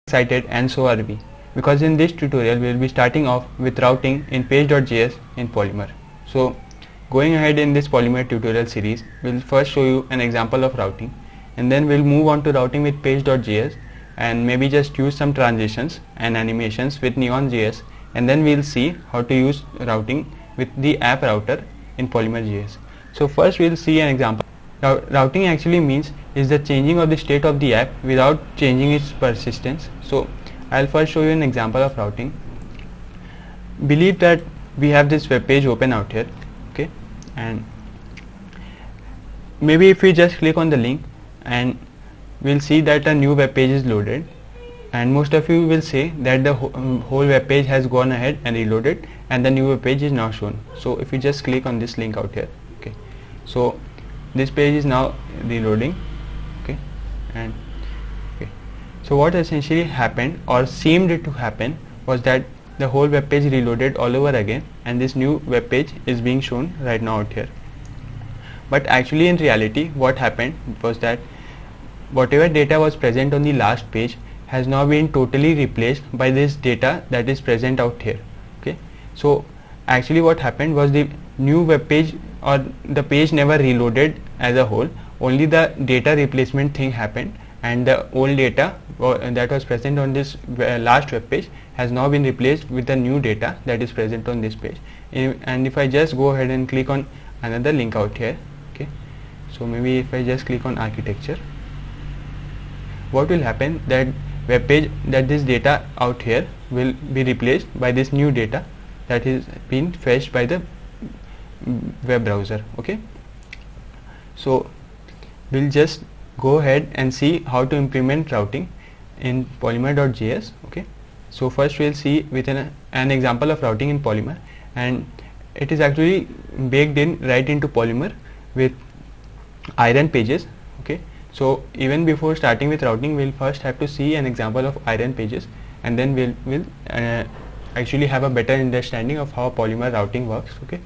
excited, and so are we, because in this tutorial we will be starting off with routing in page.js in Polymer. So going ahead in this Polymer tutorial series, we'll first show you an example of routing, and then we'll move on to routing with page.js and maybe just use some transitions and animations with neon.js, and then we'll see how to use routing with the app router in Polymer.js. So first we'll see an example. Now, routing actually means is the changing of the state of the app without changing its persistence. So I'll first show you an example of routing. Believe that we have this web page open out here, okay, and maybe if we just click on the link, and we'll see that a new web page is loaded, and most of you will say that the whole web page has gone ahead and reloaded and the new web page is now shown. So if you just click on this link out here, okay, so this page is now reloading, okay, and okay, so what essentially happened or seemed to happen was that the whole web page reloaded all over again, and this new web page is being shown right now out here. But actually in reality what happened was that whatever data was present on the last page has now been totally replaced by this data that is present out here, okay. So actually what happened was the new web page or the page never reloaded as a whole, only the data replacement thing happened, and the old data that was present on this last web page has now been replaced with the new data that is present on this page. And if I just go ahead and click on another link out here, okay, so maybe if I just click on architecture, what will happen that web page, that this data out here will be replaced by this new data that is being fetched by the web browser, okay. So we'll just go ahead and see how to implement routing in Polymer.js, okay. So first we'll see with an example of routing in Polymer, and it is actually baked in right into Polymer with iron pages, okay. So even before starting with routing, we'll first have to see an example of iron pages, and then we'll actually have a better understanding of how Polymer routing works, okay.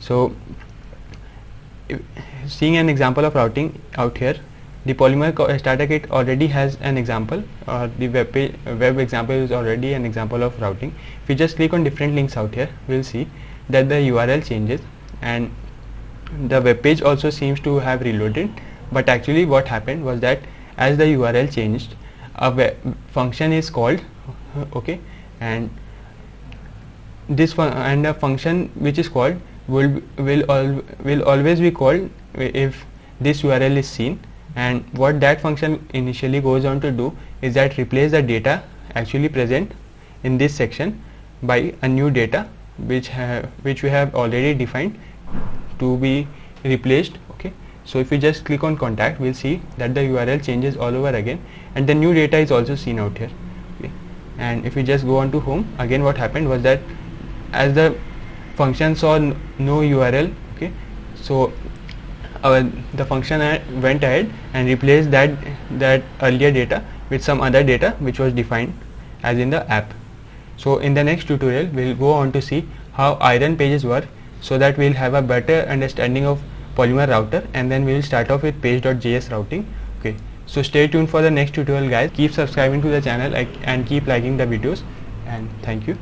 So seeing an example of routing out here, the Polymer starter kit already has an example, or the web example is already an example of routing. If we just click on different links out here, we'll see that the URL changes and the web page also seems to have reloaded. But actually what happened was that as the URL changed, a web function is called, okay, and this a function which is called will always be called if this URL is seen. And what that function initially goes on to do is that replace the data actually present in this section by a new data which we have already defined to be replaced, okay. So if we just click on contact, we'll see that the URL changes all over again, and the new data is also seen out here, okay. And if we just go on to home, again what happened was that as the function saw no URL, okay, so the function went ahead and replaced that earlier data with some other data which was defined as in the app. So in the next tutorial we'll go on to see how iron pages work, so that we'll have a better understanding of Polymer router, and then we'll start off with page.js routing, okay. So stay tuned for the next tutorial guys, keep subscribing to the channel and keep liking the videos, and thank you.